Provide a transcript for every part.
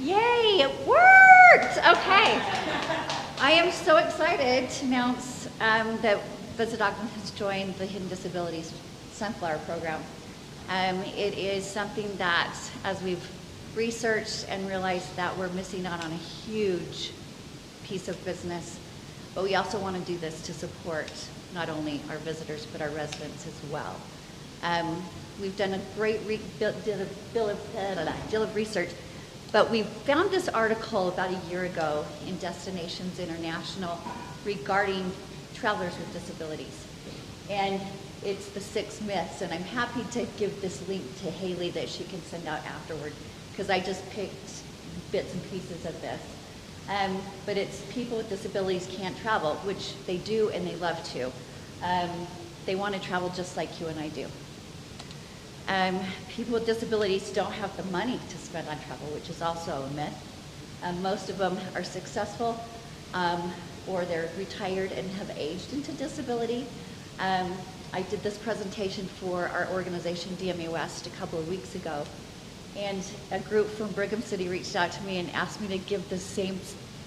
Yay, it worked! Okay. I am so excited to announce that Visit Ogden has joined the Hidden Disabilities Sunflower Program. It is something that, as we've researched and realized that we're missing out on a huge piece of business, but we also want to do this to support not only our visitors, but our residents as well. We've done a great deal of research, but we found this article about a year ago in Destinations International regarding travelers with disabilities. And it's the 6 myths, and I'm happy to give this link to Haley that she can send out afterward, because I just picked bits and pieces of this. But it's people with disabilities can't travel, which they do and they love to. They want to travel just like you and I do. People with disabilities don't have the money to spend on travel, which is also a myth. Most of them are successful, or they're retired and have aged into disability. I did this presentation for our organization, DMA West, a couple of weeks ago, and a group from Brigham City reached out to me and asked me to give the same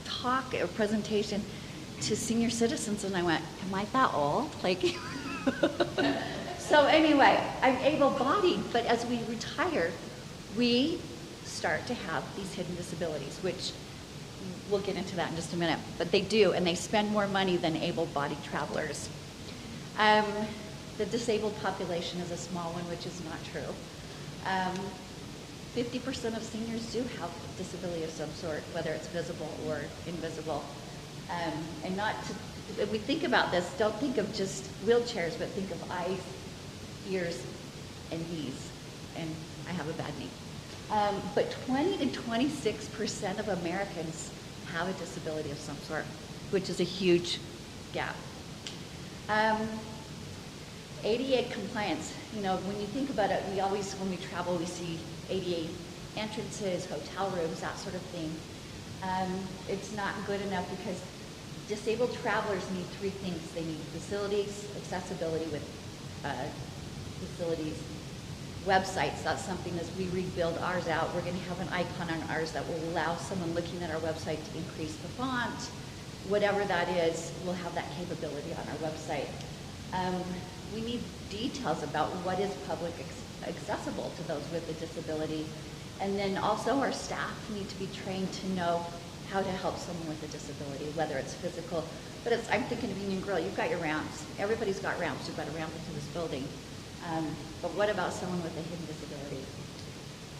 talk or presentation to senior citizens, and I went, am I that old? Like, so anyway, I'm able-bodied, but as we retire, we start to have these hidden disabilities, which we'll get into that in just a minute, but they do, and they spend more money than able-bodied travelers. The disabled population is a small one, which is not true. 50% of seniors do have disability of some sort, whether it's visible or invisible. And not to, if we think about this, don't think of just wheelchairs, but think of eyes, ears, and knees. And I have a bad knee. But 20 to 26% of Americans have a disability of some sort, which is a huge gap. ADA compliance, you know, when you think about it, we always, when we travel, we see ADA entrances, hotel rooms, that sort of thing. It's not good enough because disabled travelers need 3 things. They need facilities, accessibility with facilities, websites. That's something as we rebuild ours out, we're going to have an icon on ours that will allow someone looking at our website to increase the font. Whatever that is, we'll have that capability on our website. We need details about what is public accessible to those with a disability. And then also our staff need to be trained to know how to help someone with a disability, whether it's physical. But it's, I'm thinking of Union Grill, you've got your ramps. Everybody's got ramps. You've got a ramp into this building. But what about someone with a hidden disability?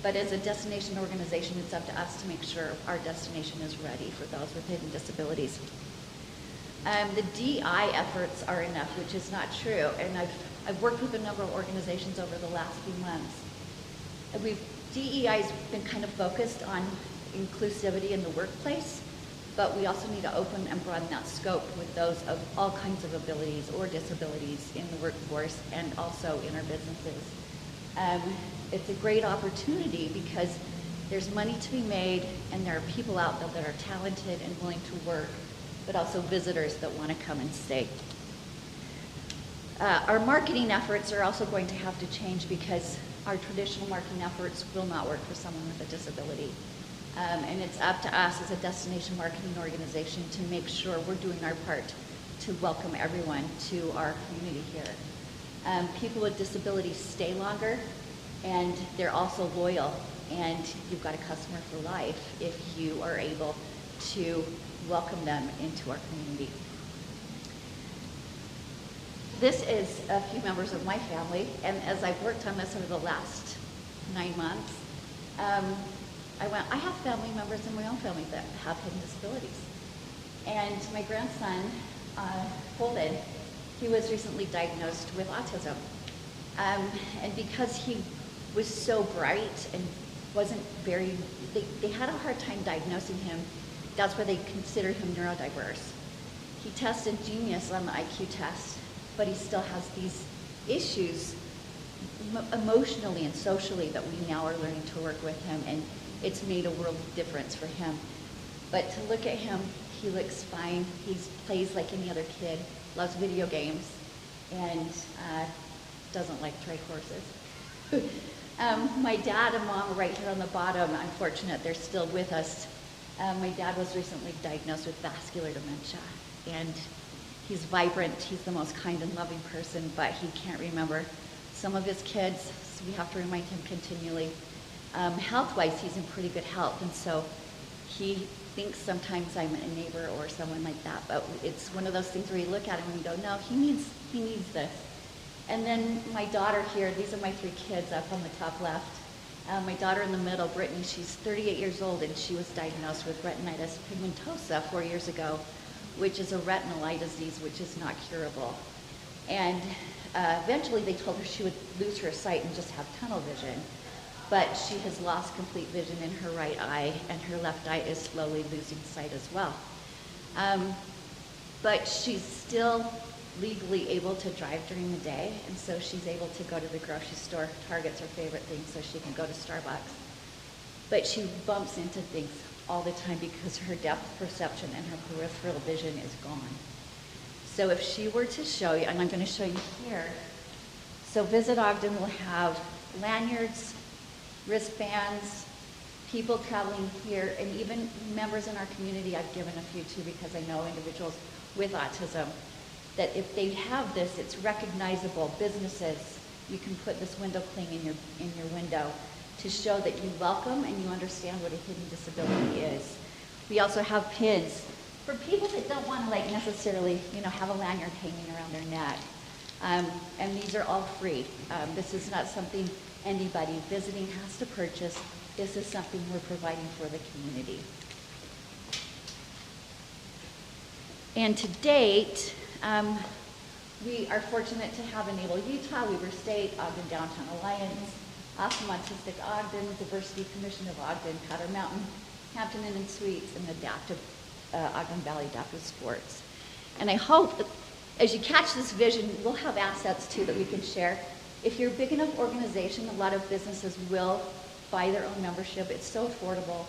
But as a destination organization, it's up to us to make sure our destination is ready for those with hidden disabilities. The DI efforts are enough, which is not true. And I've worked with a number of organizations over the last few months. DEI has been kind of focused on inclusivity in the workplace, but we also need to open and broaden that scope with those of all kinds of abilities or disabilities in the workforce and also in our businesses. It's a great opportunity because there's money to be made and there are people out there that are talented and willing to work, but also visitors that want to come and stay. Our marketing efforts are also going to have to change because our traditional marketing efforts will not work for someone with a disability. And it's up to us as a destination marketing organization to make sure we're doing our part to welcome everyone to our community here. People with disabilities stay longer and they're also loyal, and you've got a customer for life if you are able to welcome them into our community. This is a few members of my family, and as I've worked on this over the last 9 months, I have family members in my own family that have hidden disabilities. And my grandson, Holden, he was recently diagnosed with autism. And because he was so bright and wasn't very, they had a hard time diagnosing him. That's why they considered him neurodiverse. He tested genius on the IQ test, but he still has these issues emotionally and socially that we now are learning to work with him, and it's made a world of difference for him. But to look at him, he looks fine. He plays like any other kid, loves video games, and doesn't like to ride horses. My dad and mom are right here on the bottom. I'm fortunate they're still with us. My dad was recently diagnosed with vascular dementia, and he's vibrant. He's the most kind and loving person, but he can't remember some of his kids, so we have to remind him continually. Health-wise, he's in pretty good health, and so he thinks sometimes I'm a neighbor or someone like that, but it's one of those things where you look at him and you go, no, he needs this. And then my daughter here, these are my 3 kids up on the top left. My daughter in the middle, Brittany, she's 38 years old, and she was diagnosed with retinitis pigmentosa 4 years ago, which is a retinal eye disease which is not curable. And eventually they told her she would lose her sight and just have tunnel vision. But she has lost complete vision in her right eye, and her left eye is slowly losing sight as well. But she's still legally able to drive during the day, and so she's able to go to the grocery store. Target's her favorite thing, so she can go to Starbucks. But she bumps into things all the time because her depth perception and her peripheral vision is gone. So if she were to show you, and I'm going to show you here, so Visit Ogden will have lanyards, wristbands, people traveling here, and even members in our community. I've given a few too because I know individuals with autism, that if they have this, it's recognizable. Businesses, you can put this window cling in your window to show that you welcome and you understand what a hidden disability is. We also have pins for people that don't want to necessarily, have a lanyard hanging around their neck. And these are all free. This is not something anybody visiting has to purchase. This is something we're providing for the community. And to date, we are fortunate to have Enable Utah, Weber State, Ogden Downtown Alliance, Awesome Autistic Ogden, Diversity Commission of Ogden, Powder Mountain, Hampton Inn and Suites, and Adaptive Ogden Valley Adaptive Sports. And I hope that as you catch this vision, we'll have assets too that we can share. If you're a big enough organization, a lot of businesses will buy their own membership. It's so affordable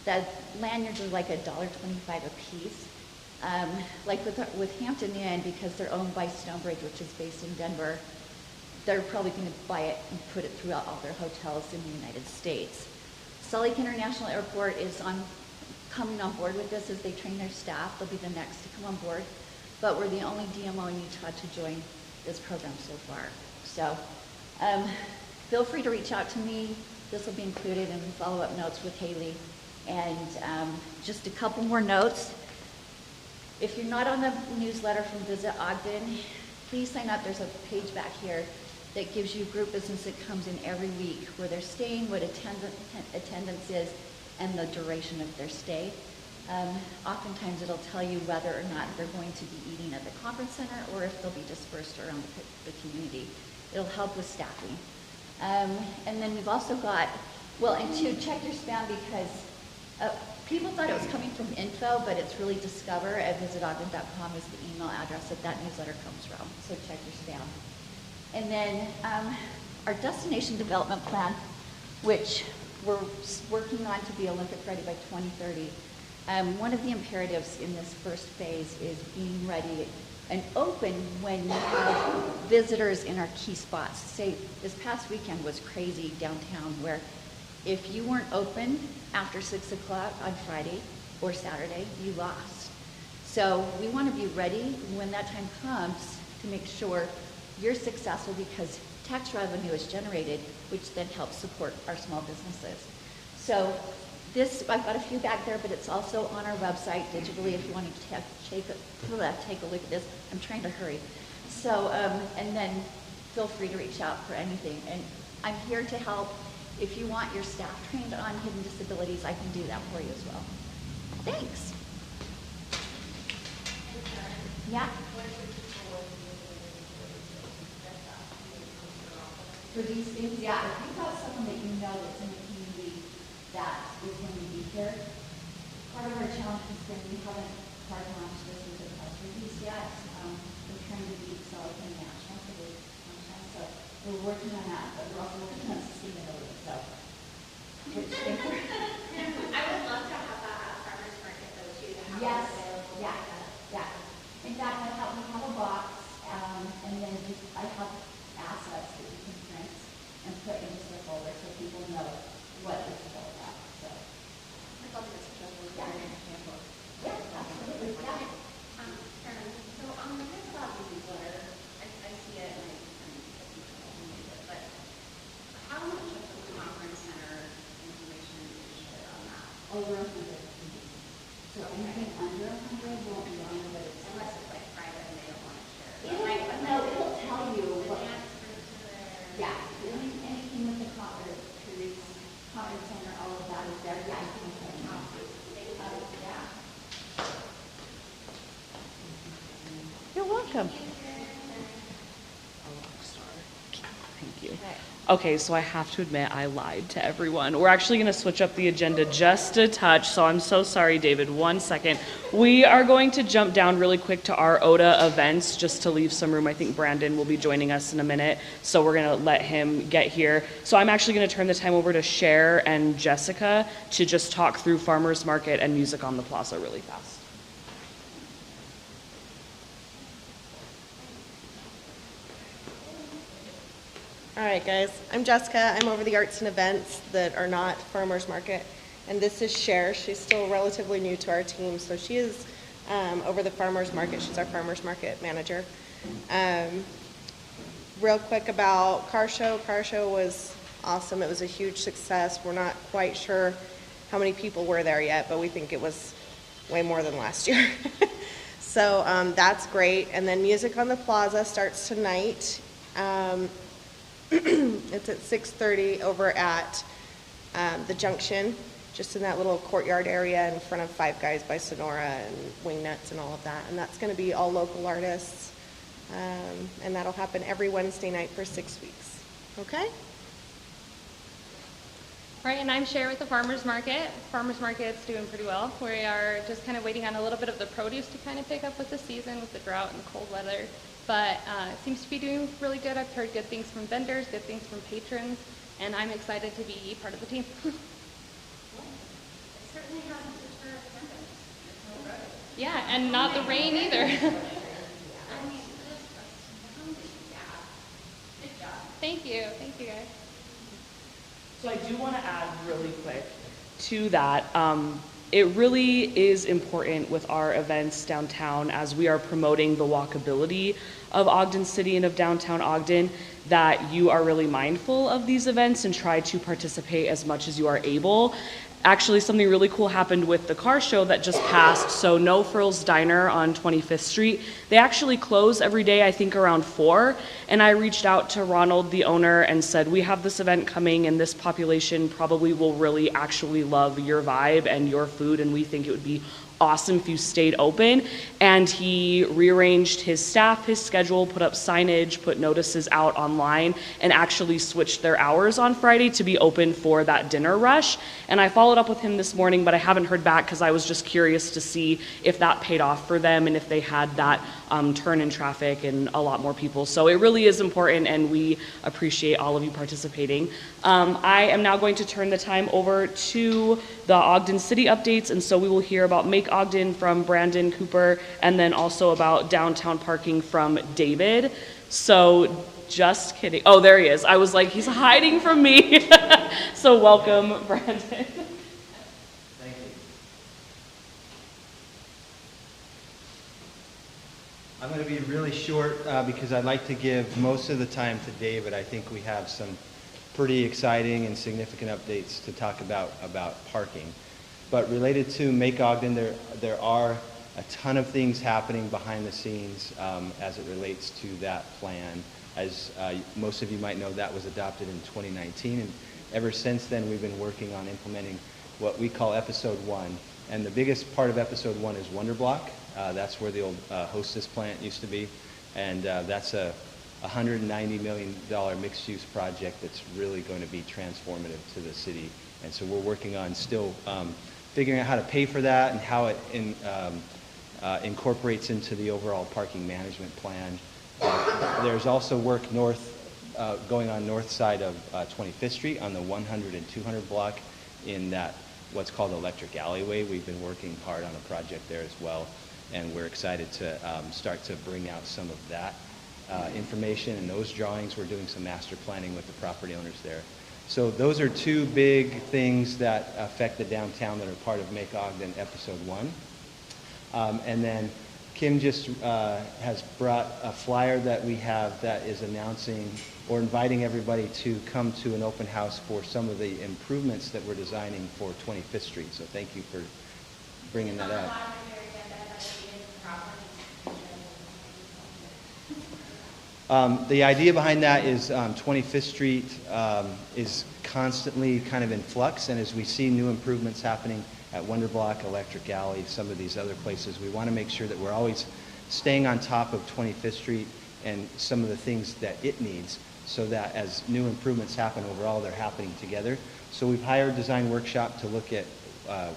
that lanyards are like $1.25 a piece. Like with Hampton Inn, because they're owned by Stonebridge, which is based in Denver, they're probably going to buy it and put it throughout all their hotels in the United States. Salt Lake International Airport is coming on board with this as they train their staff. They'll be the next to come on board. But we're the only DMO in Utah to join this program so far. So feel free to reach out to me. This will be included in follow-up notes with Haley. And just a couple more notes. If you're not on the newsletter from Visit Ogden, please sign up. There's a page back here that gives you group business that comes in every week, where they're staying, what attendance is, and the duration of their stay. Oftentimes it'll tell you whether or not they're going to be eating at the conference center or if they'll be dispersed around the community. It'll help with staffing. And then we've also got, and to check your spam, because people thought it was coming from info, but it's really discover@visitogden.com is the email address that newsletter comes from. So check your spam. And then our destination development plan, which we're working on to be Olympic ready by 2030. One of the imperatives in this first phase is being ready and open when you have visitors in our key spots. Say this past weekend was crazy downtown, where if you weren't open after 6 o'clock on Friday or Saturday, you lost. So we want to be ready when that time comes to make sure you're successful, because tax revenue is generated, which then helps support our small businesses. So this, I've got a few back there, but it's also on our website digitally if you want to take a look at this. I'm trying to hurry. So, and then feel free to reach out for anything. And I'm here to help. If you want your staff trained on hidden disabilities, I can do that for you as well. Thanks. Yeah? For these things, yeah, if you've got someone that you know that's in the community that is going to be here, part of our challenge has been we haven't hard launched this with a press release yet. We're trying to beat Salt Lake International for the content, so we're working on that, but we're also working on sustainability. So, I would love to have that at farmers market though too. To have yes, available. yeah. In fact, we have a box, and then I have assets that you can print and put into the folder. Over 100. So anything under 100 won't be on the list. Unless it's like private and they don't want to share. No, it'll tell you what. Yeah, anything with the conference center, all of that is there. Yeah, I can say yeah. You're welcome. Thank you. Okay, so I have to admit I lied to everyone. We're actually going to switch up the agenda just a touch, so I'm so sorry, David. 1 second. We are going to jump down really quick to our ODA events just to leave some room. I think Brandon will be joining us in a minute, so we're going to let him get here. So I'm actually going to turn the time over to Cher and Jessica to just talk through Farmers Market and Music on the Plaza really fast. All right, guys. I'm Jessica. I'm over the arts and events that are not Farmers Market. And this is Cher. She's still relatively new to our team, so she is over the Farmers Market. She's our Farmers Market manager. Real quick about Car Show. Car Show was awesome. It was a huge success. We're not quite sure how many people were there yet, but we think it was way more than last year. So that's great. And then Music on the Plaza starts tonight. It's at 6:30 over at the Junction, just in that little courtyard area in front of Five Guys by Sonora and Wingnuts and all of that. And that's going to be all local artists. And that'll happen every Wednesday night for 6 weeks. Okay? Right, and I'm Cher with the Farmers Market. Farmers Market's doing pretty well. We are just kind of waiting on a little bit of the produce to kind of pick up with the season, with the drought and the cold weather. But it seems to be doing really good. I've heard good things from vendors, good things from patrons, and I'm excited to be part of the team. It certainly hasn't deterred attendance. Yeah, and not the rain either. I mean, good job. Thank you guys. So I do want to add really quick to that. It really is important with our events downtown as we are promoting the walkability of Ogden City and of downtown Ogden that you are really mindful of these events and try to participate as much as you are able. Actually, something really cool happened with the car show that just passed. So No Frills Diner on 25th Street, they actually close every day, I think around 4. And I reached out to Ronald, the owner, and said, we have this event coming and this population probably will really actually love your vibe and your food, and we think it would be awesome if you stayed open. And he rearranged his staff, his schedule, put up signage, put notices out online, and actually switched their hours on Friday to be open for that dinner rush. And I followed up with him this morning, but I haven't heard back because I was just curious to see if that paid off for them and if they had that turn in traffic and a lot more people. So it really is important, and we appreciate all of you participating. I am now going to turn the time over to the Ogden City updates, and so we will hear about Make Ogden from Brandon Cooper, and then also about downtown parking from David. So just kidding. Oh, there he is. I was like, he's hiding from me. So welcome, Brandon. Thank you. I'm going to be really short because I'd like to give most of the time to David. I think we have some pretty exciting and significant updates to talk about parking. But related to Make Ogden, there are a ton of things happening behind the scenes as it relates to that plan. As most of you might know, that was adopted in 2019, and ever since then we've been working on implementing what we call Episode 1. And the biggest part of Episode 1 is Wonder Block. That's where the old Hostess plant used to be, and that's a $190 million mixed-use project that's really going to be transformative to the city. And so we're working on still figuring out how to pay for that and how it incorporates into the overall parking management plan. There's also work going on north side of 25th Street on the 100 and 200 block in that what's called electric alleyway. We've been working hard on a project there as well, and we're excited to start to bring out some of that information and those drawings. We're doing some master planning with the property owners there. So those are two big things that affect the downtown that are part of Make Ogden Episode 1. And then Kim just has brought a flyer that we have that is announcing or inviting everybody to come to an open house for some of the improvements that we're designing for 25th Street. So thank you for bringing that up. The idea behind that is 25th Street is constantly kind of in flux, and as we see new improvements happening at Wonderblock, Electric Alley, some of these other places, we want to make sure that we're always staying on top of 25th Street and some of the things that it needs, so that as new improvements happen overall, they're happening together. So we've hired Design Workshop to look at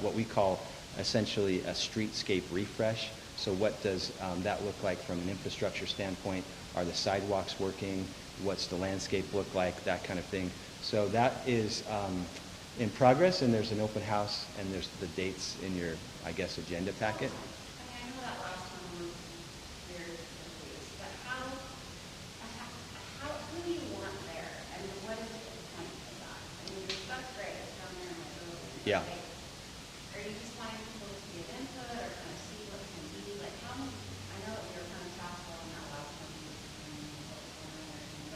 what we call essentially a streetscape refresh. So what does that look like from an infrastructure standpoint? Are the sidewalks working? What's the landscape look like? That kind of thing. So that is in progress, and there's an open house, and there's the dates in your, I guess, agenda packet. I know that last one was very confused, but who do you want there? I mean, what is the point of that? I mean, the stuff's great, it's down there in my room. Yeah. Like, are you just wanting people to give input or kind of see what can be? Like, I know that we were kind of tactful in that last one,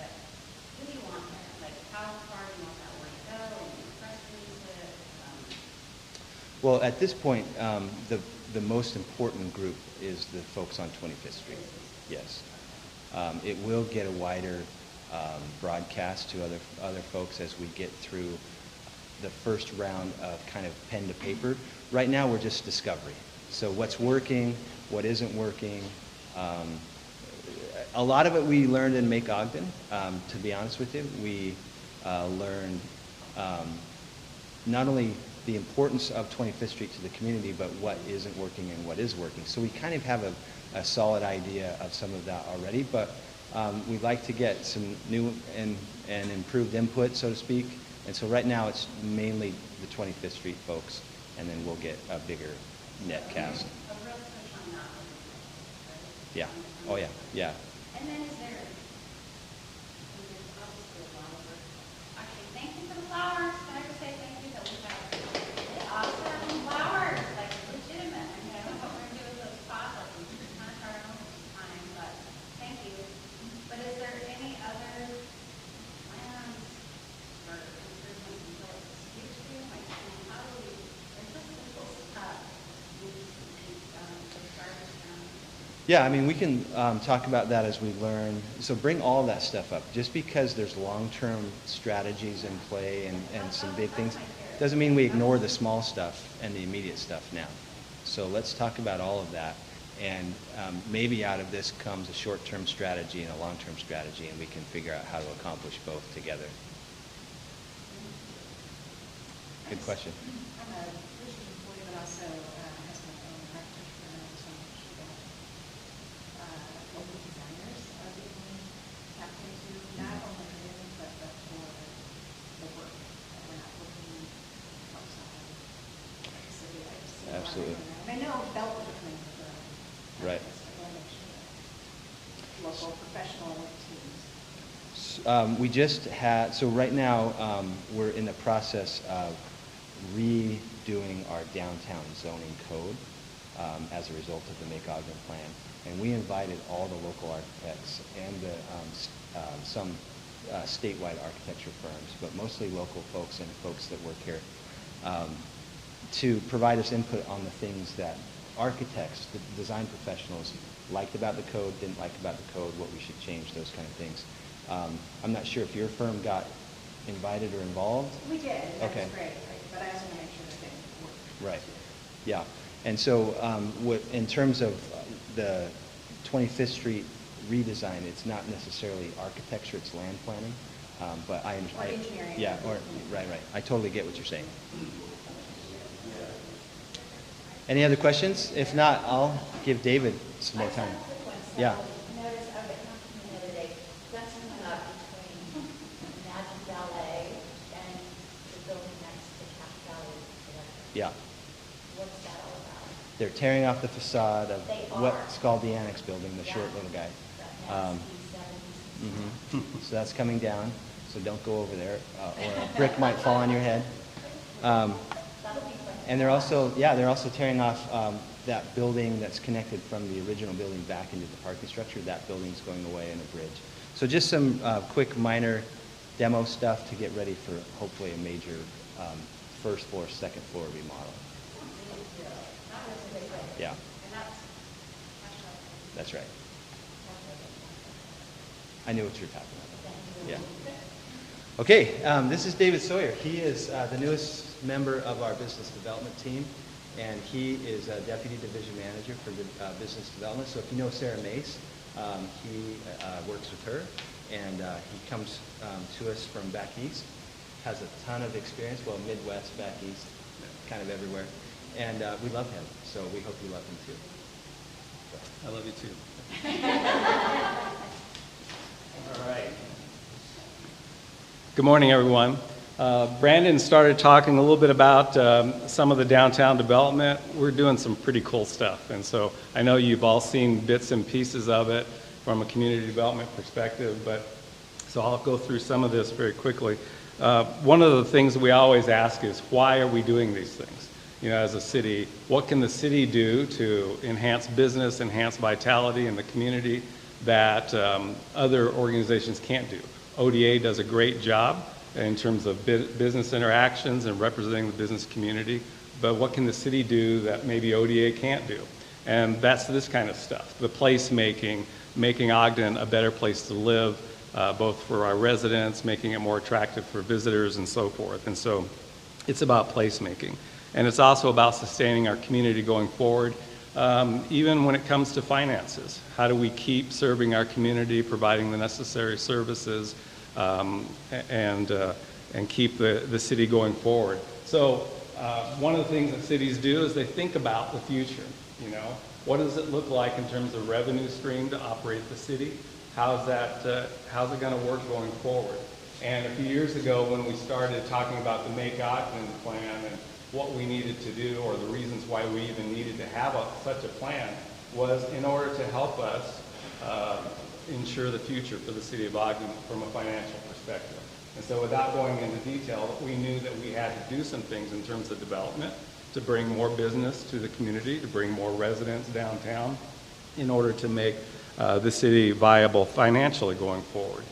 but who do you want there? Like, how far do you want that work to go? And press release it? Well, at this point, the most important group is the folks on 25th Street. Yes. It will get a wider broadcast to other folks as we get through the first round of kind of pen to paper. Right now, we're just discovery. So what's working, what isn't working. A lot of it we learned in Make Ogden, to be honest with you. We learned not only the importance of 25th Street to the community, but what isn't working and what is working. So we kind of have a solid idea of some of that already, but we'd like to get some new and improved input, so to speak. And so right now it's mainly the 25th Street folks, and then we'll get a bigger net cast. A real push on that one, right? Yeah. Oh yeah. Yeah. And then is there, obviously a lot of work. Actually, thank you for the flowers. Can I just say thank you that we have really awesome flowers, like legitimate. I mean, I don't know what we're gonna do with those pots, like we just kind of try our own time, but thank you. But is there any other plans or improvements until it's huge to you? Like, how do we, there's just simple stuff. Yeah, I mean, we can talk about that as we learn. So bring all that stuff up. Just because there's long-term strategies in play and some big things, doesn't mean we ignore the small stuff and the immediate stuff now. So let's talk about all of that. And maybe out of this comes a short-term strategy and a long-term strategy, and we can figure out how to accomplish both together. Good question. I'm a Christian employee, but also has my own architecture and so much that local designers are being tapped into, not only for living, but for the work. That we're not working outside the city. I just see a lot Absolutely. going on. And I know Belt is becoming a firm. Right. I want to make sure that local professional teams. We just had, so right now, we're in the process of redoing our downtown zoning code as a result of the Make Ogden plan. And we invited all the local architects and some statewide architecture firms, but mostly local folks and folks that work here, to provide us input on the things that architects, the design professionals, liked about the code, didn't like about the code, what we should change, those kind of things. I'm not sure if your firm got invited or involved. We did, and that Okay. was great, but I also want to make sure that they work. Right. Yeah. And so in terms of the 25th Street redesign, it's not necessarily architecture, it's land planning. But I Or engineering. Yeah, or, right. I totally get what you're saying. Any other questions? If not, I'll give David some more time. Yeah. Notice I was talking the other day, that's coming up between Imagine Ballet and the building next to Cash Valley Electric. Yeah. What's that all about? They're tearing off the facade of They are. what's called the annex building, the short Yeah. little guy. That nasty 70s. So that's coming down, so don't go over there, or a brick might fall on your head. That'll be fun. And they're also tearing off that building that's connected from the original building back into the parking structure. That building's going away, and a bridge. So just some quick minor demo stuff to get ready for hopefully a major first floor, second floor remodel. Yeah. That's right. I knew what you were talking about. Yeah. Okay, this is David Sawyer. He is the newest member of our business development team, and he is a deputy division manager for business development. So if you know Sarah Mace, he works with her, and he comes to us from back east, has a ton of experience, well, Midwest, back east, kind of everywhere, and we love him, so we hope you love him too. I love you too. All right. Good morning, everyone. Brandon started talking a little bit about some of the downtown development. We're doing some pretty cool stuff, and so I know you've all seen bits and pieces of it from a community development perspective, but so I'll go through some of this very quickly. One of the things we always ask is, why are we doing these things? You know, as a city, what can the city do to enhance business, enhance vitality in the community that other organizations can't do? ODA does a great job in terms of business interactions and representing the business community, but what can the city do that maybe ODA can't do? And that's this kind of stuff, the placemaking, making Ogden a better place to live, both for our residents, making it more attractive for visitors and so forth. And so it's about placemaking. And it's also about sustaining our community going forward, even when it comes to finances. How do we keep serving our community, providing the necessary services, and keep the city going forward? So one of the things that cities do is they think about the future. You know, what does it look like in terms of revenue stream to operate the city? How's it going to work going forward? And a few years ago, when we started talking about the Make Ogden plan and what we needed to do, or the reasons why we even needed to have such a plan, was in order to help us ensure the future for the city of Ogden from a financial perspective. And so without going into detail, we knew that we had to do some things in terms of development to bring more business to the community, to bring more residents downtown in order to make the city viable financially going forward,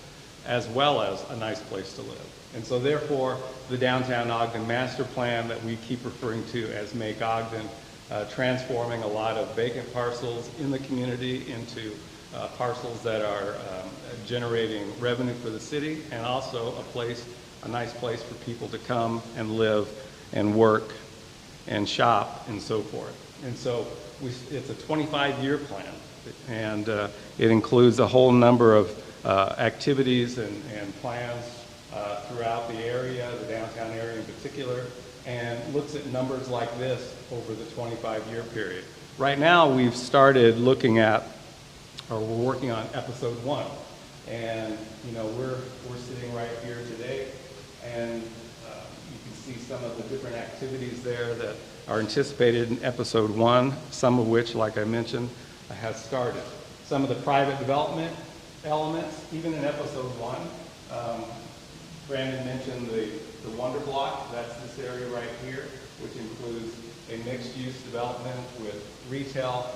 as well as a nice place to live. And so therefore, the Downtown Ogden Master Plan that we keep referring to as Make Ogden, transforming a lot of vacant parcels in the community into parcels that are generating revenue for the city, and also a nice place for people to come and live and work and shop and so forth. And so it's a 25-year plan, and it includes a whole number of activities and plans throughout the area, the downtown area in particular, and looks at numbers like this over the 25-year period. Right now, we've started looking at, or we're working on episode 1, and you know, we're sitting right here today, and you can see some of the different activities there that are anticipated in episode 1, some of which, like I mentioned, has started. Some of the private development elements, even in episode 1, Brandon mentioned the Wonder Block. That's this area right here, which includes a mixed-use development with retail,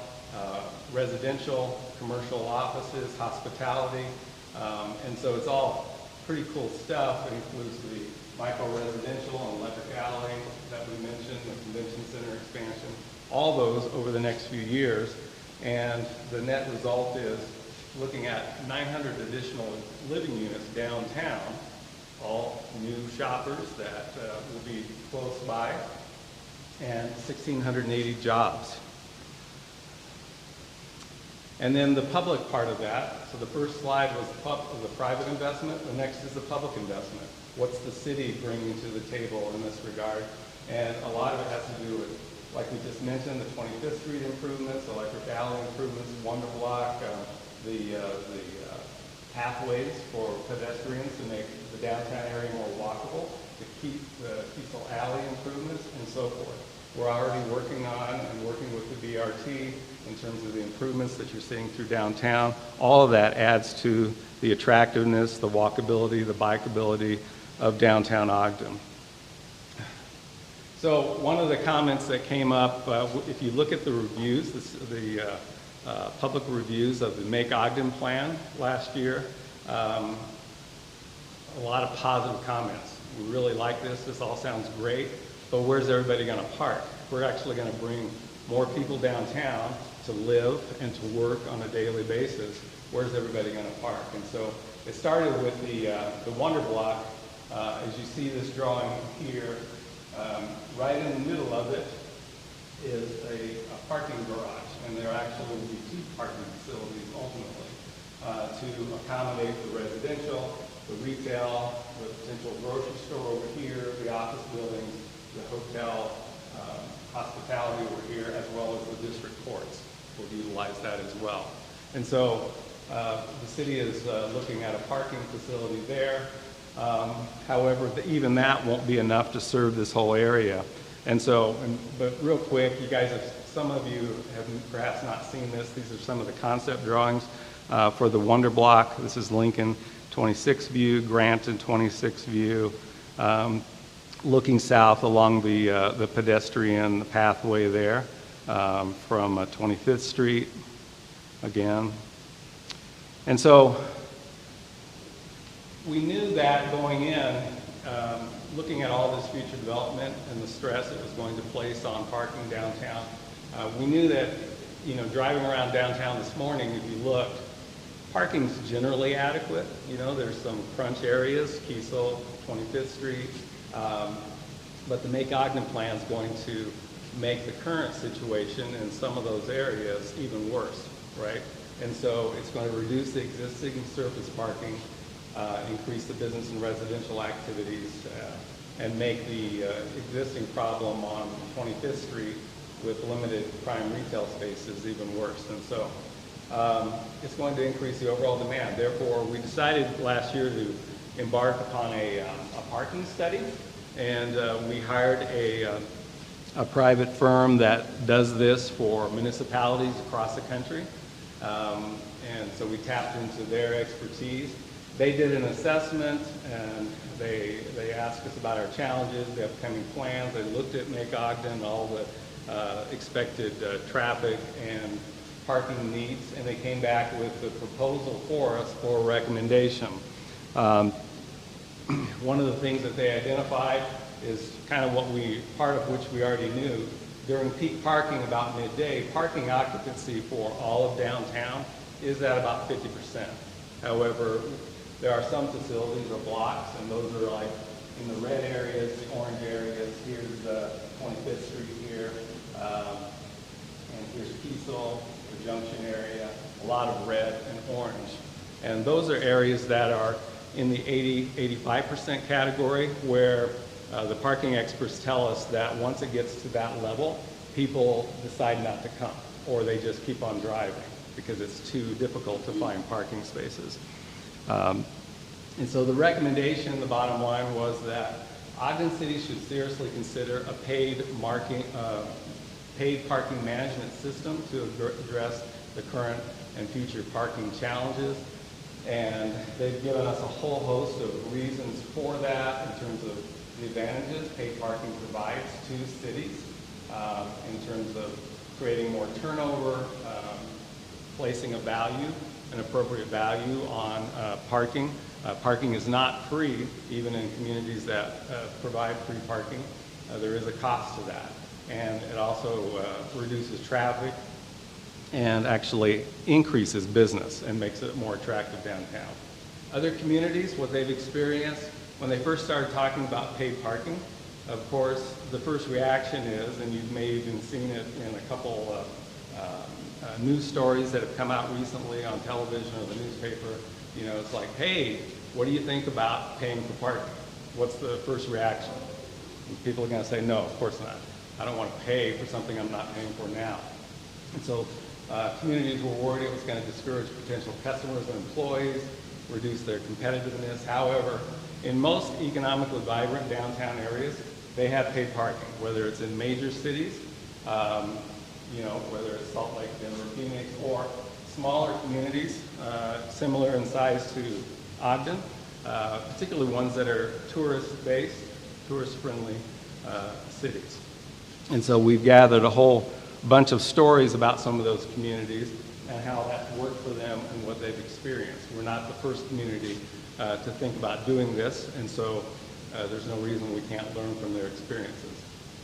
residential, commercial offices, hospitality, and so it's all pretty cool stuff. It includes the micro-residential and electric alley that we mentioned, the convention center expansion, all those over the next few years, and the net result is looking at 900 additional living units downtown, all new shoppers that will be close by, and 1,680 jobs. And then the public part of that, so the first slide was the private investment, the next is the public investment. What's the city bringing to the table in this regard? And a lot of it has to do with, like we just mentioned, the 25th Street improvements, electric alley improvements, Wonder Block, the pathways for pedestrians to make the downtown area more walkable, the Kiesel Alley improvements, and so forth. We're already working on and working with the BRT in terms of the improvements that you're seeing through downtown. All of that adds to the attractiveness, the walkability, the bikeability of downtown Ogden. So one of the comments that came up, if you look at the reviews, the public reviews of the Make Ogden plan last year, a lot of positive comments. We really like this. This all sounds great, but where's everybody going to park? We're actually going to bring more people downtown to live and to work on a daily basis. Where's everybody going to park? And so it started with the Wonder Block. As you see this drawing here, right in the middle of it is a parking garage, and there actually will be 2 parking facilities ultimately to accommodate the residential, the retail, the potential grocery store over here, the office buildings, the hotel, hospitality over here, as well as the district courts. We'll utilize that as well. And so the city is looking at a parking facility there. However, even that won't be enough to serve this whole area. And so, but real quick, you guys have, some of you have perhaps not seen this. These are some of the concept drawings for the Wonder Block. This is Lincoln 26 view, Granton 26 view, looking south along the pedestrian pathway there from 25th Street again. And so we knew that going in, looking at all this future development and the stress it was going to place on parking downtown, we knew that, you know, driving around downtown this morning, if you looked, parking's generally adequate. You know, there's some crunch areas, Kiesel, 25th Street, but the Make Ogden plan is going to make the current situation in some of those areas even worse, right? And so it's going to reduce the existing surface parking, increase the business and residential activities, and make the existing problem on 25th Street with limited prime retail spaces even worse. And so it's going to increase the overall demand. Therefore, we decided last year to embark upon a parking study, and we hired a private firm that does this for municipalities across the country. And so we tapped into their expertise. They did an assessment, and they asked us about our challenges, the upcoming plans. They looked at Make Ogden, all the expected traffic and parking needs, and they came back with a proposal for us for a recommendation. One of the things that they identified is kind of part of which we already knew. During peak parking about midday, parking occupancy for all of downtown is at about 50%. However, there are some facilities or blocks, and those are like in the red areas, the orange areas. Here's 25th Street here, and here's Kiesel, the Junction area, a lot of red and orange. And those are areas that are in the 80-85% category, where the parking experts tell us that once it gets to that level, people decide not to come, or they just keep on driving because it's too difficult to find parking spaces. And so the recommendation, the bottom line, was that Ogden City should seriously consider a paid parking management system to address the current and future parking challenges. And they've given us a whole host of reasons for that in terms of the advantages paid parking provides to cities, in terms of creating more turnover, placing a value, an appropriate value on parking. Parking is not free, even in communities that provide free parking. There is a cost to that. And it also reduces traffic and actually increases business and makes it more attractive downtown. Other communities, what they've experienced, when they first started talking about paid parking, of course, the first reaction is, and you may have even seen it in a couple of news stories that have come out recently on television or the newspaper, you know, it's like, hey, what do you think about paying for parking? What's the first reaction? And people are going to say, no, of course not. I don't want to pay for something I'm not paying for now. And so communities were worried it was going to discourage potential customers and employees, reduce their competitiveness. However, in most economically vibrant downtown areas, they have paid parking, whether it's in major cities, you know, whether it's Salt Lake, Denver, Phoenix, or smaller communities, similar in size to Ogden, particularly ones that are tourist-based, tourist-friendly cities. And so we've gathered a whole bunch of stories about some of those communities, and how that's worked for them and what they've experienced. We're not the first community to think about doing this, and so there's no reason we can't learn from their experiences.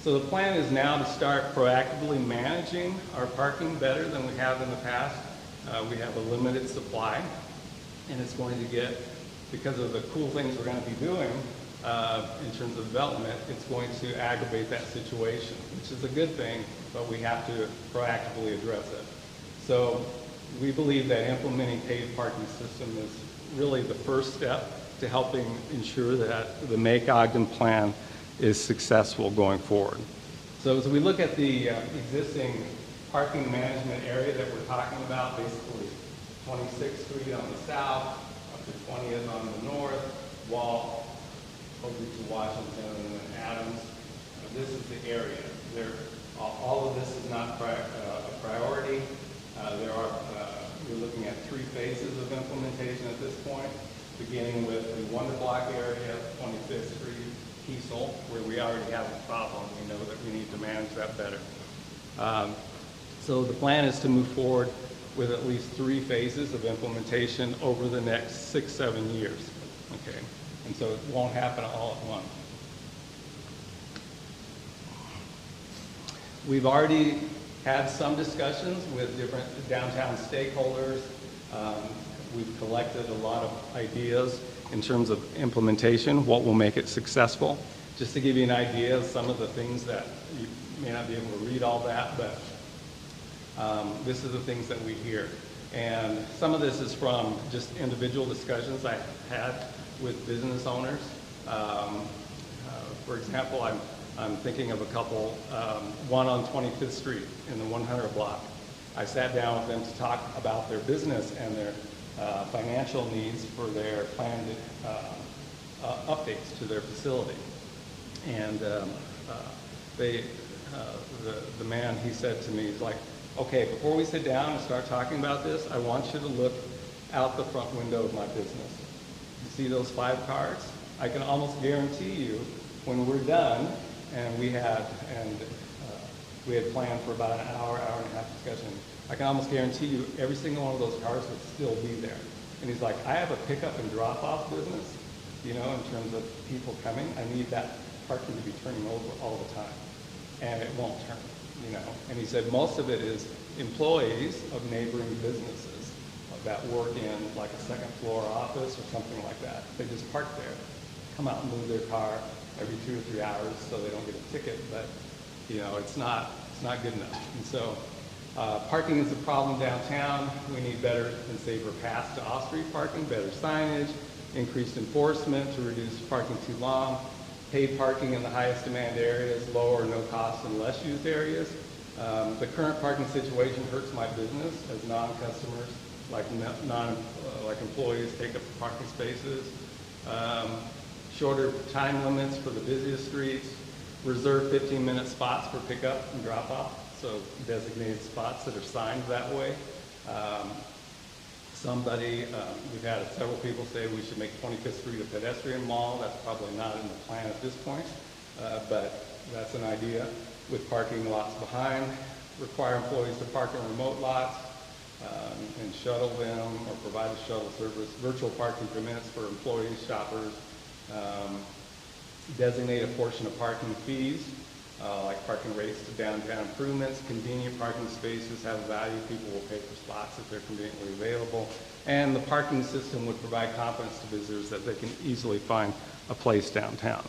So the plan is now to start proactively managing our parking better than we have in the past. We have a limited supply, and it's going to get, because of the cool things we're going to be doing in terms of development, it's going to aggravate that situation, which is a good thing, but we have to proactively address it. So we believe that implementing paved parking system is really the first step to helping ensure that the Make Ogden plan is successful going forward. So as we look at the existing parking management area that we're talking about, basically 26th Street on the south, up to 20th on the north, Wall, over to Washington, and then Adams. This is the area. All of this is not a priority. We're looking at 3 phases of implementation at this point, beginning with the Wonder Block area, 25th Street, Kiesel, where we already have a problem. We know that we need to manage that better. So the plan is to move forward with at least 3 phases of implementation over the next 6-7 years. Okay, and so it won't happen all at once. We've already had some discussions with different downtown stakeholders. We've collected a lot of ideas in terms of implementation, what will make it successful. Just to give you an idea of some of the things that you may not be able to read all that, but this is the things that we hear. And some of this is from just individual discussions I had with business owners. For example, I'm thinking of a couple, one on 25th Street in the 100 block. I sat down with them to talk about their business and their financial needs for their planned updates to their facility. And the man, he said to me, he's like, okay, before we sit down and start talking about this, I want you to look out the front window of my business. You see those 5 cars? I can almost guarantee you when we're done, and we had planned for about an hour and a half discussion, I can almost guarantee you every single one of those cars would still be there. And he's like, I have a pickup and drop-off business, you know, in terms of people coming. I need that parking to be turning over all the time, and it won't turn, you know. And he said most of it is employees of neighboring businesses that work in like a second floor office or something like that. They just park there, come out and move their car every 2 or 3 hours so they don't get a ticket, but you know, it's not good enough. And so parking is a problem downtown. We need better and safer paths to off-street parking, better signage, increased enforcement to reduce parking too long, paid parking in the highest demand areas, lower or no cost and less used areas. The current parking situation hurts my business as non-customers, like employees take up the parking spaces. Shorter time limits for the busiest streets, reserve 15-minute spots for pickup and drop-off, so designated spots that are signed that way. We've had several people say we should make 25th Street a pedestrian mall. That's probably not in the plan at this point, but that's an idea. With parking lots behind, require employees to park in remote lots and shuttle them or provide a shuttle service. Virtual parking permits for employees, shoppers. Designate a portion of parking fees, like parking rates to downtown improvements. Convenient parking spaces have value. People will pay for spots if they're conveniently available. And the parking system would provide confidence to visitors that they can easily find a place downtown.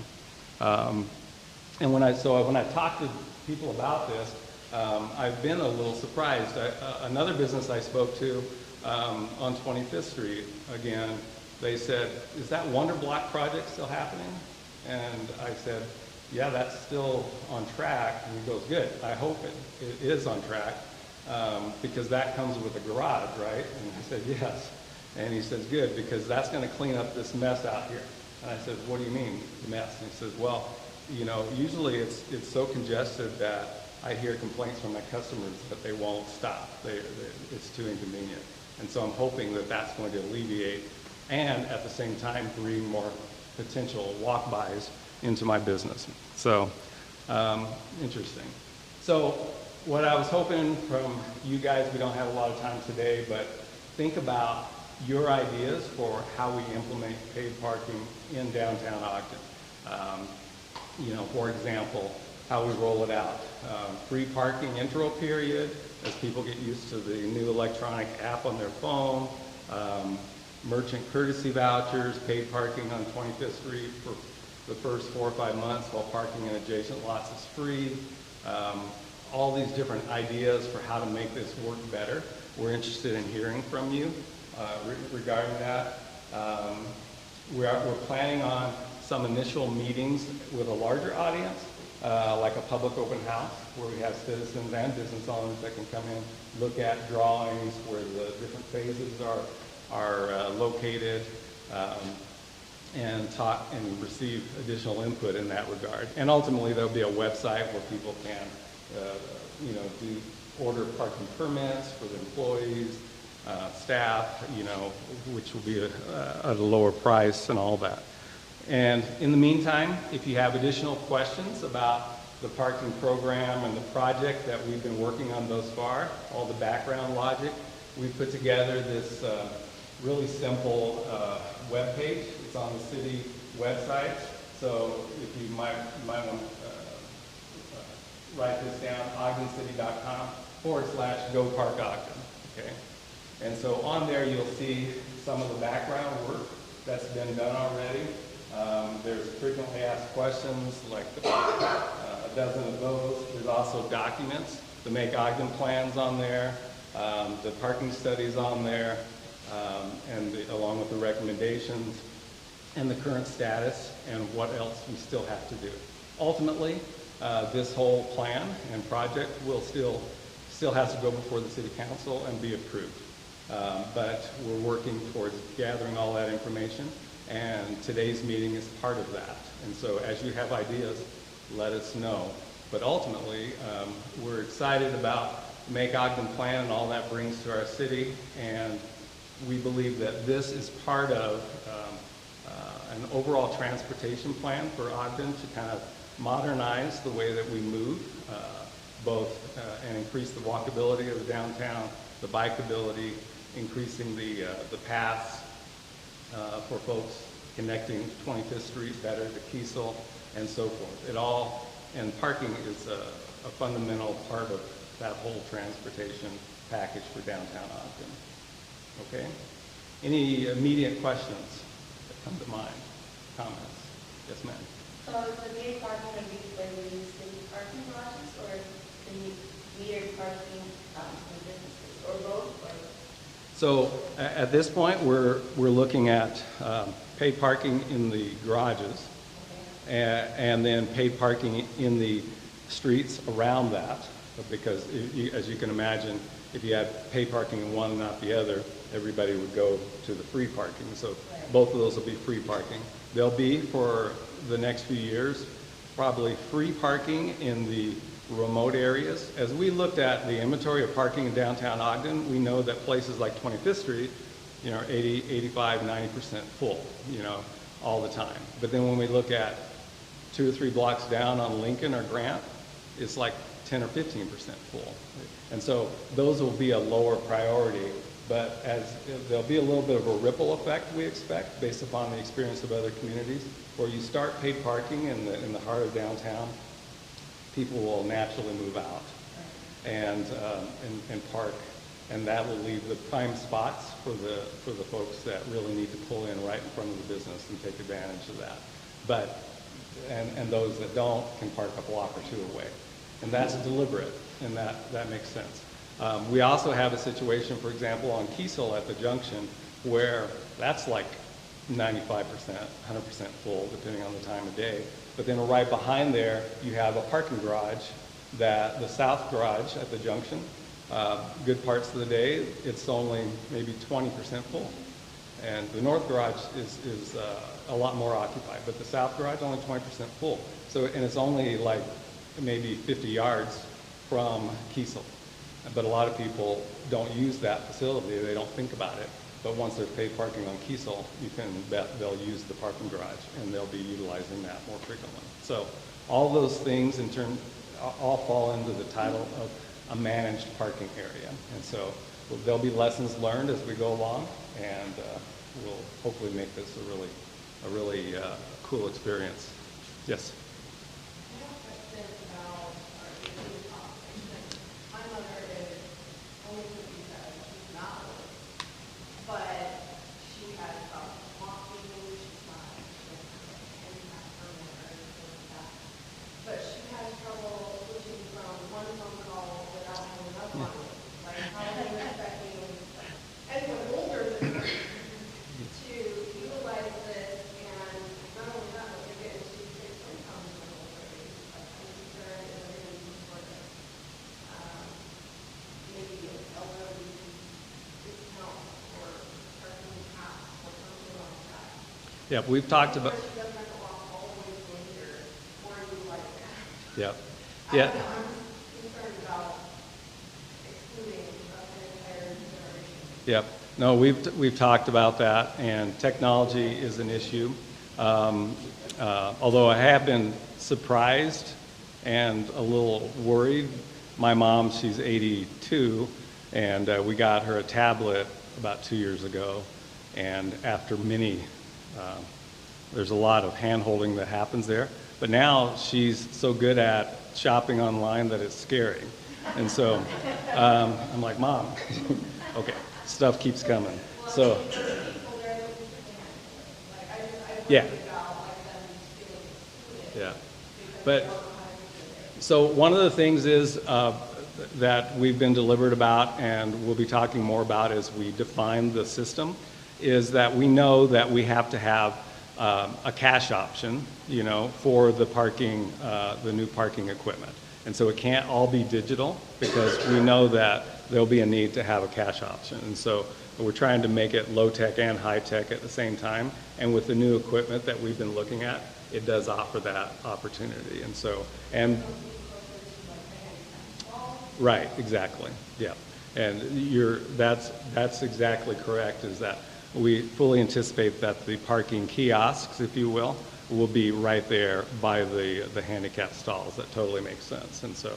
And when I talk to people about this, I've been a little surprised. Another business I spoke to on 25th Street, again, they said, is that Wonder Block project still happening? And I said, yeah, that's still on track. And he goes, good, I hope it is on track because that comes with a garage, right? And I said, yes. And he says, good, because that's going to clean up this mess out here. And I said, what do you mean, mess? And he says, well, you know, usually it's so congested that I hear complaints from my customers that they won't stop. It's too inconvenient. And so I'm hoping that that's going to alleviate and at the same time bring more potential walk-bys into my business. So, interesting. So what I was hoping from you guys, we don't have a lot of time today, but think about your ideas for how we implement paid parking in downtown Ogden. For example, how we roll it out. Free parking intro period, as people get used to the new electronic app on their phone. Merchant courtesy vouchers, paid parking on 25th Street for the first 4 or 5 months while parking in adjacent lots is free. All these different ideas for how to make this work better. We're interested in hearing from you regarding that. We're planning on some initial meetings with a larger audience, like a public open house where we have citizens and business owners that can come in, look at drawings where the different phases are located, and talk and receive additional input in that regard. And ultimately, there'll be a website where people can, do order parking permits for the employees, staff, which will be at a lower price and all that. And in the meantime, if you have additional questions about the parking program and the project that we've been working on thus far, all the background logic, we put together this really simple web page. It's on the city website. So if you might want to write this down, ogdencity.com/GoParkOgden. Okay. And so on there you'll see some of the background work that's been done already. There's frequently asked questions, like a dozen of those. There's also documents, the Make Ogden plans on there, the parking studies on there, along with the recommendations and the current status and what else we still have to do. Ultimately, this whole plan and project will still has to go before the City Council and be approved. But we're working towards gathering all that information, and today's meeting is part of that. And so as you have ideas, let us know. But ultimately, we're excited about the Make Ogden plan and all that brings to our city, and we believe that this is part of an overall transportation plan for Ogden to kind of modernize the way that we move, and increase the walkability of the downtown, the bikeability, increasing the paths for folks connecting 25th Street better to Kiesel, and so forth. And parking is a fundamental part of that whole transportation package for downtown Ogden. Okay? Any immediate questions that come to mind? Comments? Yes, ma'am. So is the paid parking going to be where we use city parking garages, or the metered parking for businesses, or both? Or? So at this point, we're looking at paid parking in the garages, and then paid parking in the streets around that, because as you can imagine, if you had paid parking in one and not the other, everybody would go to the free parking. So both of those will be free parking. There'll be, for the next few years, probably free parking in the remote areas. As we looked at the inventory of parking in downtown Ogden, we know that places like 25th Street, 80, 85, 90% full, all the time. But then when we look at 2 or 3 blocks down on Lincoln or Grant, it's like 10 or 15% full. And so those will be a lower priority, but there'll be a little bit of a ripple effect, we expect, based upon the experience of other communities, where you start paid parking in the heart of downtown, people will naturally move out and park, and that will leave the prime spots for the folks that really need to pull in right in front of the business and take advantage of that. And those that don't can park a block or 2 away. And that's deliberate, and that makes sense. We also have a situation, for example, on Kiesel at the junction, where that's like 95%, 100% full, depending on the time of day. But then right behind there, you have a parking garage, the south garage at the junction, good parts of the day, it's only maybe 20% full. And the north garage is a lot more occupied, but the south garage only 20% full. So, and it's only like maybe 50 yards from Kiesel. But a lot of people don't use that facility, they don't think about it. But once there's paid parking on Kiesel, you can bet they'll use the parking garage, and they'll be utilizing that more frequently. So all those things all fall into the title a managed parking area. And so there'll be lessons learned as we go along, and we'll hopefully make this a really cool experience. Yes? I have a question about our eating population. My mother is only 57, she's not old, but she has trouble walking, she's not handicapped permanent or anything like that. But she has trouble switching from one phone call without hanging up on it. Like, how are you expecting anyone older than her to utilize this, and not only that, but they're getting to fixed income in their older age. Like, I'm concerned that they're going to be sort of, maybe an elderly discount or parking pass or something like that. Yeah, we've talked about. Or she doesn't have to walk all the way later, or utilize that. Yeah. I Yeah. don't know, I'm just concerned about excluding an entire generation. Yep. No, we've talked about that, and technology is an issue. Although I have been surprised and a little worried. My mom, she's 82, and we got her a tablet about 2 years ago. And after there's a lot of hand-holding that happens there. But now she's so good at shopping online that it's scary. And so I'm like, Mom, okay, stuff keeps coming. So, yeah. Yeah. But, so one of the things is that we've been deliberate about, and we'll be talking more about as we define the system, is that we know that we have to have a cash option, for the parking, the new parking equipment. And so it can't all be digital, because we know that there'll be a need to have a cash option. And so we're trying to make it low-tech and high-tech at the same time. And with the new equipment that we've been looking at, it does offer that opportunity. And so, right, exactly, yeah. And that's exactly correct, is that we fully anticipate that the parking kiosks, if you will be right there by the handicap stalls. That totally makes sense. And so,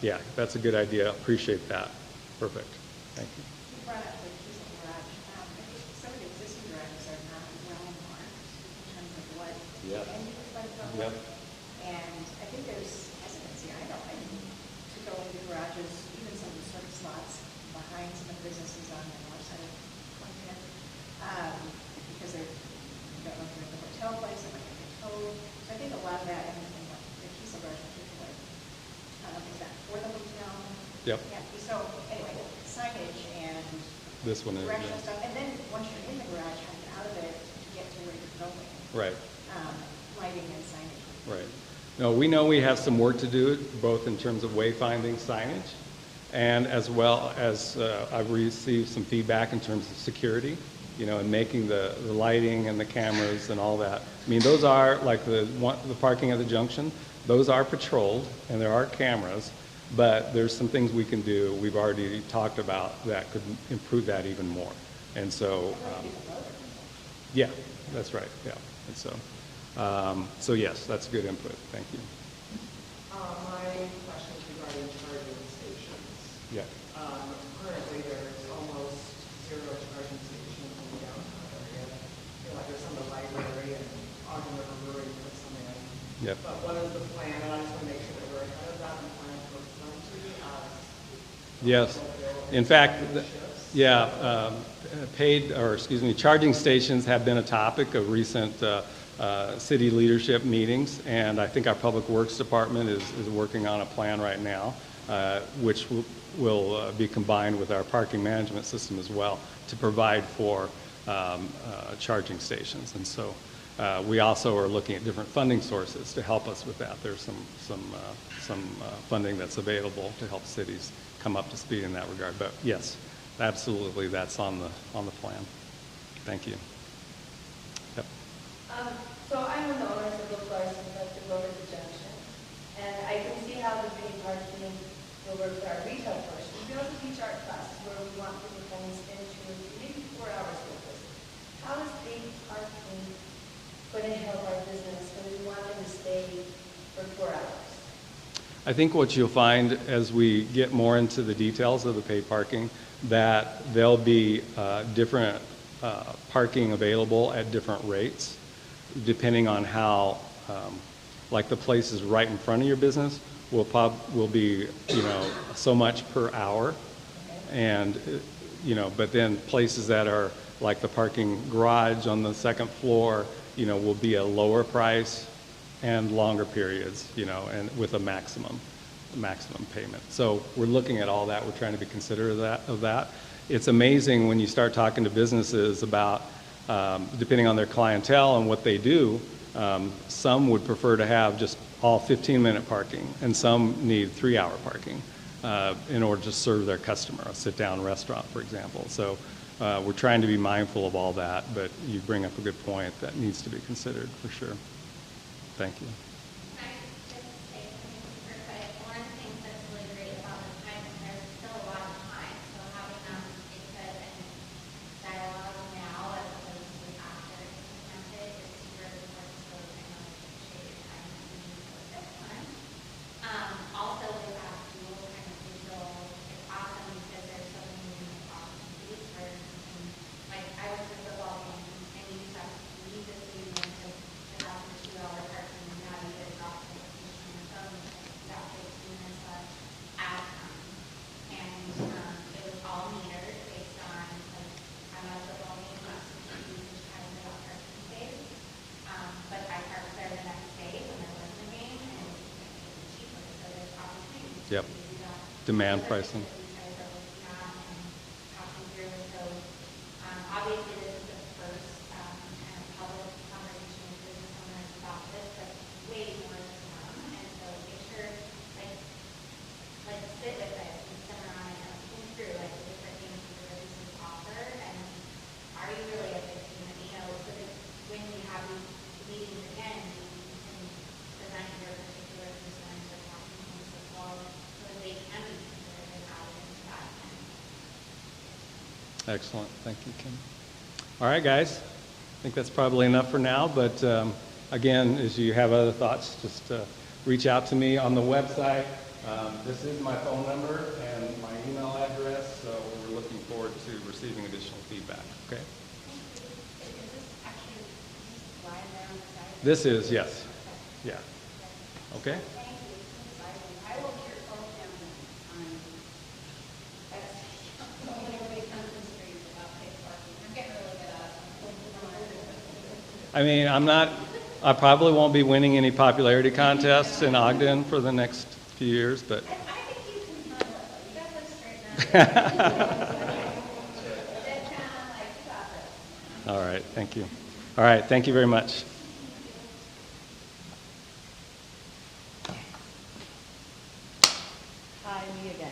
yeah, that's a good idea. Appreciate that. Perfect. Thank you. You brought up the keys in the garage. I think some of the existing garages are not well marked in terms of what Yep. can be reflected on Yep. them. And I think there's hesitancy, I know, to go into garages, even some certain slots behind some of the businesses on the north side of Clinton, because they're, you don't know if they're in the hotel place, they might get towed. So I think a lot of that, and the keys in the garage in particular, is that for the hotel? Yep. Yeah, so anyway, signage and This one is, directional yeah. stuff, and then once you're in the garage, how to get out of it to get to where you're going. Right. Lighting and signage. Right. No, we know we have some work to do, both in terms of wayfinding signage, and as well as I've received some feedback in terms of security, and making the lighting and the cameras and all that. I mean, those are, like the parking at the junction, those are patrolled, and there are cameras, but there's some things we can do, we've already talked about, that could improve that even more. And so, yeah, that's right, yeah. And so yes, that's good input. Thank you. My question is regarding charging stations. Yeah. Currently, there's almost 0 charging stations in the downtown area. Like there's some in the library and Ogden River Brewery put some in. Yep. But what is the plan? And I just want to make sure that we're ahead of that and plan for plenty of. Yes. In fact, charging stations have been a topic of recent city leadership meetings, and I think our Public Works Department is working on a plan right now, which will be combined with our parking management system as well to provide for charging stations. And so we also are looking at different funding sources to help us with that. There's some funding that's available to help cities come up to speed in that regard. But yes, absolutely, that's on the plan. Thank you. Yep. So I'm an owner of the person that to go to the junction, and I can see how the free parking will work for our retail portion. We also teach art classes where we want people to come spend 2 or maybe 4 hours with us. How is free parking going to help our business when we want them to stay for 4 hours? I think what you'll find as we get more into the details of the paid parking, that there'll be different parking available at different rates, depending on how, like the places right in front of your business will be, you know, so much per hour, and you know, but then places that are like the parking garage on the second floor, you know, will be a lower price and longer periods, you know, and with a maximum payment. So we're looking at all that. We're trying to be considerate of that. It's amazing when you start talking to businesses about, depending on their clientele and what they do, some would prefer to have just all 15-minute parking, and some need 3-hour parking in order to serve their customer, a sit-down restaurant, for example. So we're trying to be mindful of all that, but you bring up a good point that needs to be considered for sure. Thank you. Can I just say something super quick? One of the things that's really great about the time is there's still a lot of time. So having them input and dialogue now as opposed to after it's implemented is super important. So I know appreciate your time and being with this one. Also with that dual kind of digital, it's awesome because there's so many new opportunities for, like I was at the football game and you used to have to leave the stadium to after 2-hour parking, and now you get a drop notification on your phone, that 15 minutes left ad time. And it was all metered based on like how much football game was, usage time for that parking space. But I parked there the next day when there wasn't a game, and it was cheaper. So there's opportunities. Yep. to do that. Demand Other pricing. things that you guys are looking at and talking through. So obviously this is the first kind of public conversation with business owners about this, but way more to come. And so make sure, like sit with it and sit around and think through like the different things that the businesses offer, and are you really a 15-minute, you know, so that when we have these meetings again, you can present your particular concerns or talking points as well, so that they can be considered and added into that. Excellent. Thank you, Kim. All right, guys. I think that's probably enough for now, but again, as you have other thoughts, just reach out to me on the website. This is my phone number and my email address, so we're looking forward to receiving additional feedback. Okay? Is this actually live there on the site? This is, yes. Yeah. Okay? Thank you. I will hear from him on, that's, when everybody comes in the streets about paid parking. I'm getting really good at it. I mean, I probably won't be winning any popularity contests in Ogden for the next few years, but. I think you can handle it. You got this straightened out. That's kind of like, you got this. All right, thank you. All right, thank you very much. Hi, me again.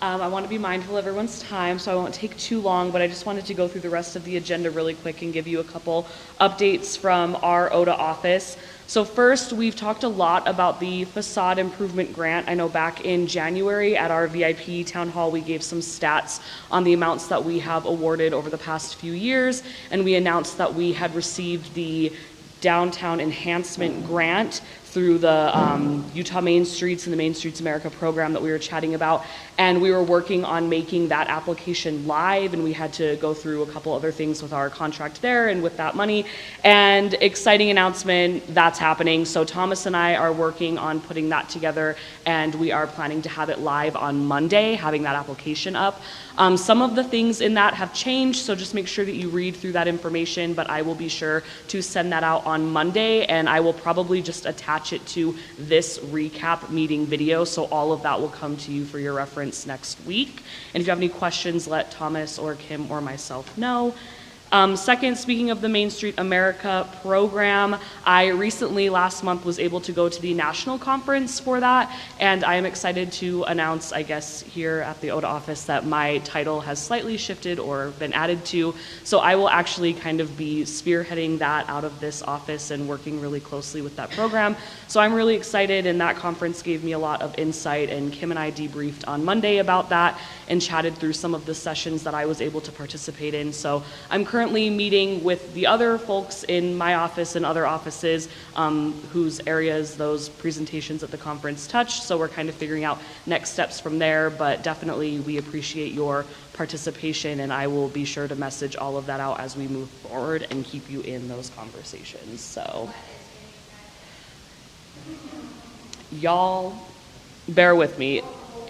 I want to be mindful of everyone's time, so I won't take too long, but I just wanted to go through the rest of the agenda really quick and give you a couple updates from our ODA office. So first, we've talked a lot about the facade improvement grant. I know back in January at our VIP town hall, we gave some stats on the amounts that we have awarded over the past few years, and we announced that we had received the downtown enhancement grant through the Utah Main Streets and the Main Streets America program that we were chatting about. And we were working on making that application live, and we had to go through a couple other things with our contract there and with that money. And exciting announcement, that's happening. So Thomas and I are working on putting that together, and we are planning to have it live on Monday, having that application up. Some of the things in that have changed, so just make sure that you read through that information, but I will be sure to send that out on Monday, and I will probably just attach it to this recap meeting video, so all of that will come to you for your reference next week. And if you have any questions, let Thomas or Kim or myself know. Second, speaking of the Main Street America program, I recently, last month, was able to go to the national conference for that, and I am excited to announce, I guess, here at the ODA office that my title has slightly shifted or been added to, so I will actually kind of be spearheading that out of this office and working really closely with that program. So I'm really excited, and that conference gave me a lot of insight, and Kim and I debriefed on Monday about that and chatted through some of the sessions that I was able to participate in. So I'm currently currently meeting with the other folks in my office and other offices whose areas those presentations at the conference touch. So we're kind of figuring out next steps from there, but definitely we appreciate your participation, and I will be sure to message all of that out as we move forward and keep you in those conversations. So y'all bear with me.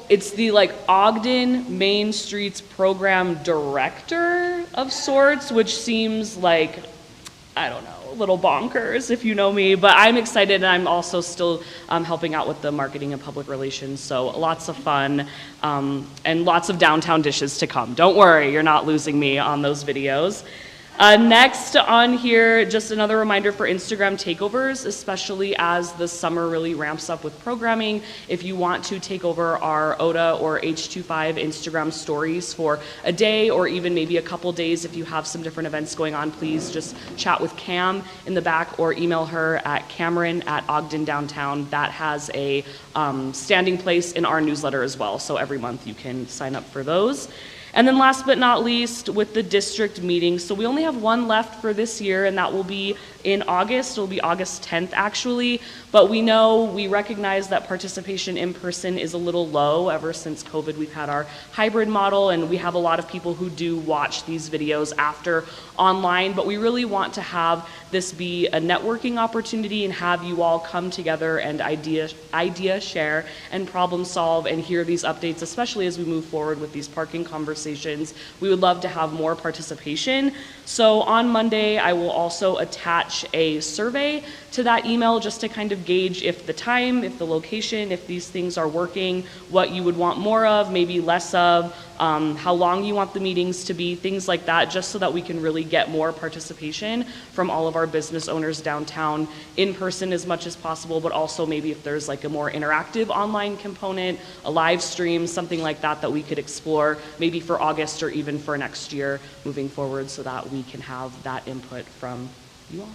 It's the Ogden Main Streets Program Director of sorts, which seems like, I don't know, a little bonkers if you know me, but I'm excited, and I'm also still helping out with the marketing and public relations, so lots of fun and lots of downtown dishes to come. Don't worry, you're not losing me on those videos. Next on here, just another reminder for Instagram takeovers, especially as the summer really ramps up with programming. If you want to take over our OTA or H25 Instagram stories for a day or even maybe a couple days, if you have some different events going on, please just chat with Cam in the back or email her at Cameron@Ogden Downtown. That has a standing place in our newsletter as well, so every month you can sign up for those. And then last but not least, with the district meetings. So we only have one left for this year, and that will be in August. It'll be August 10th, actually. But we recognize that participation in person is a little low. Ever since COVID, we've had our hybrid model, and we have a lot of people who do watch these videos after online. But we really want to have this be a networking opportunity and have you all come together and idea share and problem solve and hear these updates, especially as we move forward with these parking conversations. We would love to have more participation. So on Monday, I will also attach a survey to that email just to kind of gauge if the time, if the location, if these things are working, what you would want more of, maybe less of, how long you want the meetings to be, things like that, just so that we can really get more participation from all of our business owners downtown in person as much as possible, but also maybe if there's a more interactive online component, a live stream, something like that that we could explore maybe for August or even for next year moving forward so that we can have that input from you all.